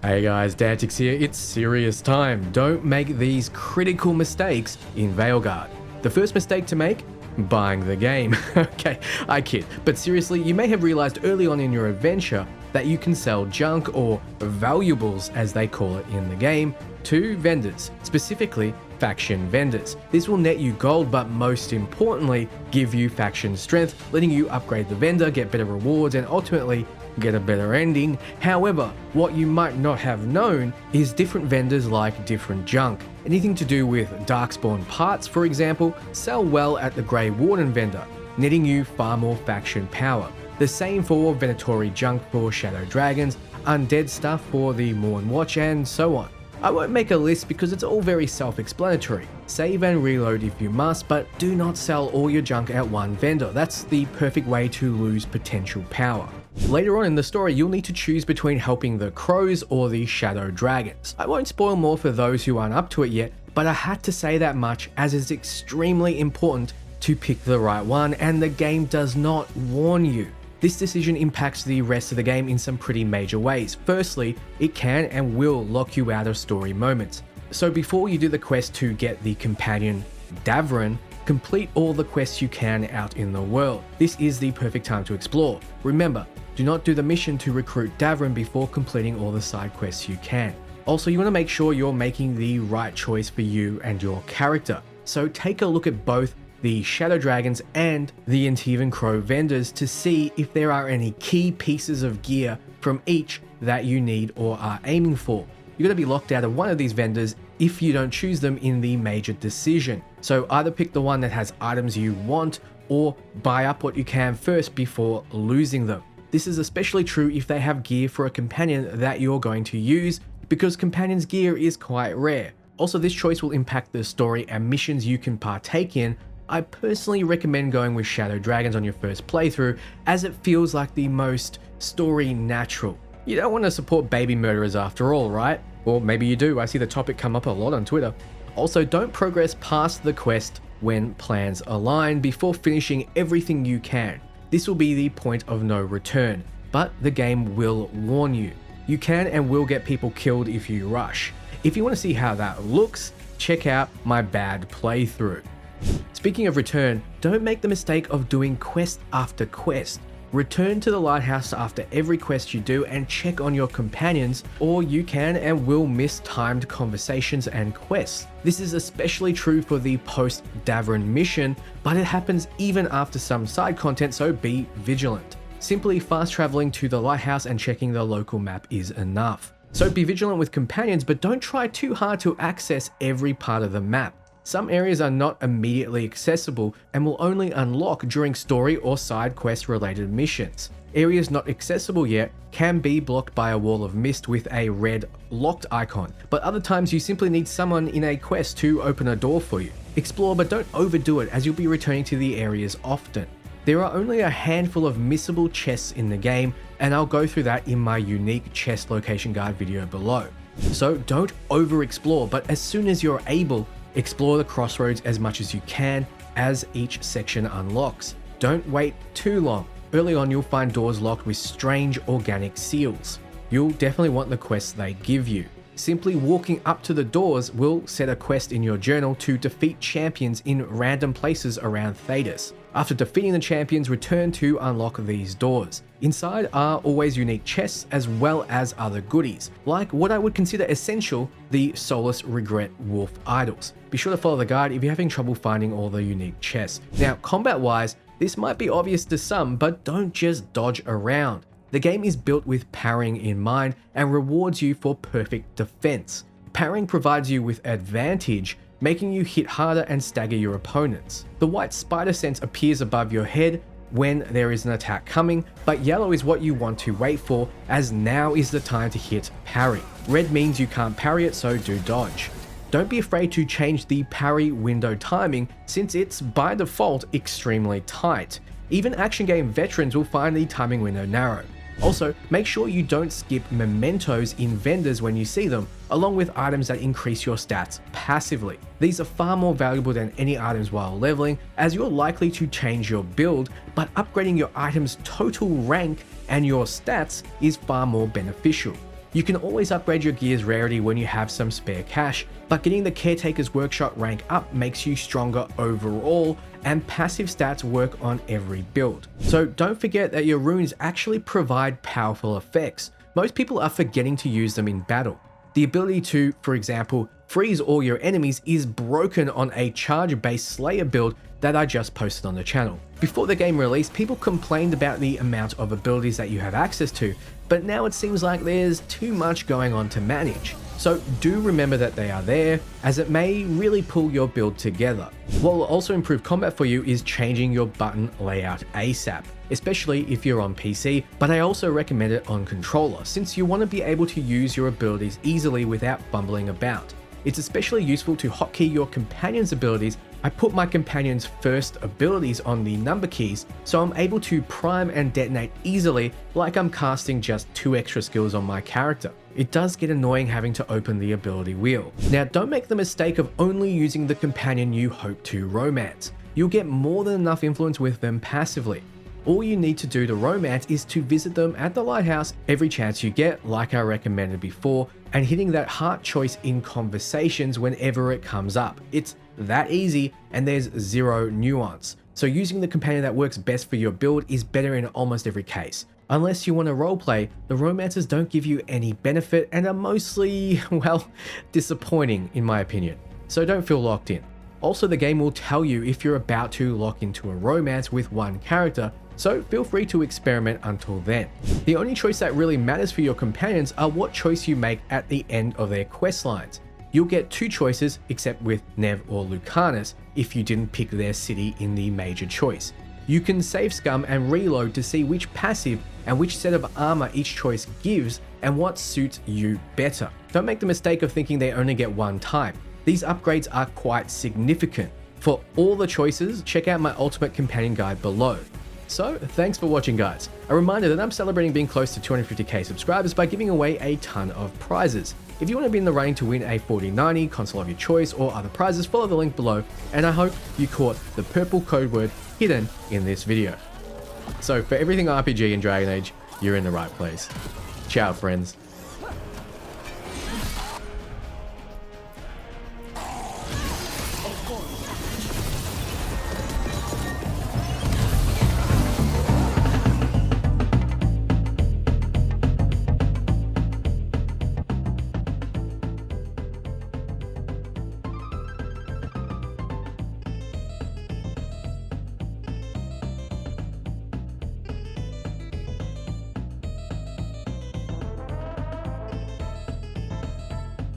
Hey guys, Dantix here. It's serious time. Don't make these critical mistakes in Veilguard. The first mistake to make? Buying the game. Okay, I kid. But seriously, you may have realized early on in your adventure that you can sell junk, or valuables as they call it in the game, to vendors, specifically faction vendors. This will net you gold, but most importantly, give you faction strength, letting you upgrade the vendor, get better rewards, and ultimately get a better ending. However, what you might not have known is different vendors like different junk. Anything to do with Darkspawn parts, for example, sell well at the Grey Warden vendor, netting you far more faction power. The same for Venatori junk for Shadow Dragons, undead stuff for the Morn Watch, and so on. I won't make a list because it's all very self-explanatory. Save and reload if you must, but do not sell all your junk at one vendor. That's the perfect way to lose potential power. Later on in the story, you'll need to choose between helping the Crows or the Shadow Dragons. I won't spoil more for those who aren't up to it yet, but I had to say that much as it's extremely important to pick the right one, and the game does not warn you. This decision impacts the rest of the game in some pretty major ways. Firstly, it can and will lock you out of story moments. So before you do the quest to get the companion Davrin, complete all the quests you can out in the world. This is the perfect time to explore. Remember, do not do the mission to recruit Davrin before completing all the side quests you can. Also, you want to make sure you're making the right choice for you and your character. So take a look at both the Shadow Dragons and the Antivan Crow vendors to see if there are any key pieces of gear from each that you need or are aiming for. You're going to be locked out of one of these vendors if you don't choose them in the major decision. So either pick the one that has items you want, or buy up what you can first before losing them. This is especially true if they have gear for a companion that you're going to use, because companion's gear is quite rare. Also, this choice will impact the story and missions you can partake in. I personally recommend going with Shadow Dragons on your first playthrough, as it feels like the most story natural. You don't want to support baby murderers after all, right? Or maybe you do, I see the topic come up a lot on Twitter. Also, don't progress past the quest when plans align before finishing everything you can. This will be the point of no return, but the game will warn you. You can and will get people killed if you rush. If you want to see how that looks, check out my bad playthrough. Speaking of return, don't make the mistake of doing quest after quest. Return to the lighthouse after every quest you do and check on your companions, or you can and will miss timed conversations and quests. This is especially true for the post-Davrin mission, but it happens even after some side content, so be vigilant. Simply fast traveling to the lighthouse and checking the local map is enough. So be vigilant with companions, but don't try too hard to access every part of the map. Some areas are not immediately accessible and will only unlock during story or side quest related missions. Areas not accessible yet can be blocked by a wall of mist with a red locked icon, but other times you simply need someone in a quest to open a door for you. Explore, but don't overdo it, as you'll be returning to the areas often. There are only a handful of missable chests in the game, and I'll go through that in my unique chest location guide video below. So don't overexplore, but as soon as you're able, explore the Crossroads as much as you can as each section unlocks. Don't wait too long. Early on, you'll find doors locked with strange organic seals. You'll definitely want the quests they give you. Simply walking up to the doors will set a quest in your journal to defeat champions in random places around Thedas. After defeating the champions, return to unlock these doors. Inside are always unique chests as well as other goodies, like what I would consider essential, the Soulless Regret Wolf Idols. Be sure to follow the guide if you're having trouble finding all the unique chests. Now, combat-wise, this might be obvious to some, but don't just dodge around. The game is built with parrying in mind and rewards you for perfect defense. Parrying provides you with advantage, making you hit harder and stagger your opponents. The white spider sense appears above your head when there is an attack coming, but yellow is what you want to wait for, as now is the time to hit parry. Red means you can't parry it, so do dodge. Don't be afraid to change the parry window timing, since it's by default extremely tight. Even action game veterans will find the timing window narrow. Also, make sure you don't skip Momentos in vendors when you see them, along with items that increase your stats passively. These are far more valuable than any items while leveling, as you're likely to change your build, but upgrading your item's total rank and your stats is far more beneficial. You can always upgrade your gear's rarity when you have some spare cash, but getting the Caretaker's Workshop rank up makes you stronger overall, and passive stats work on every build. So don't forget that your runes actually provide powerful effects. Most people are forgetting to use them in battle. The ability to, for example, freeze all your enemies is broken on a charge-based Slayer build that I just posted on the channel. Before the game released, people complained about the amount of abilities that you have access to, but now it seems like there's too much going on to manage. So do remember that they are there, as it may really pull your build together. What will also improve combat for you is changing your button layout ASAP, especially if you're on PC, but I also recommend it on controller, since you want to be able to use your abilities easily without fumbling about. It's especially useful to hotkey your companion's abilities. I put my companion's first abilities on the number keys, so I'm able to prime and detonate easily, like I'm casting just 2 extra skills on my character. It does get annoying having to open the ability wheel. Now, don't make the mistake of only using the companion you hope to romance. You'll get more than enough influence with them passively. All you need to do to romance is to visit them at the lighthouse every chance you get, like I recommended before, and hitting that heart choice in conversations whenever it comes up. It's that easy, and there's zero nuance. So using the companion that works best for your build is better in almost every case. Unless you want to roleplay, the romances don't give you any benefit and are mostly, well, disappointing in my opinion. So don't feel locked in. Also, the game will tell you if you're about to lock into a romance with one character, so feel free to experiment until then. The only choice that really matters for your companions are what choice you make at the end of their quest lines. You'll get 2 choices, except with Nev or Lucanus, if you didn't pick their city in the major choice. You can save scum and reload to see which passive and which set of armor each choice gives and what suits you better. Don't make the mistake of thinking they only get one time. These upgrades are quite significant. For all the choices, check out my Ultimate Companion Guide below. So, thanks for watching, guys. A reminder that I'm celebrating being close to 250k subscribers by giving away a ton of prizes. If you want to be in the running to win a 4090 console of your choice or other prizes, follow the link below, and I hope you caught the purple code word hidden in this video. So for everything RPG and Dragon Age, you're in the right place. Ciao, friends.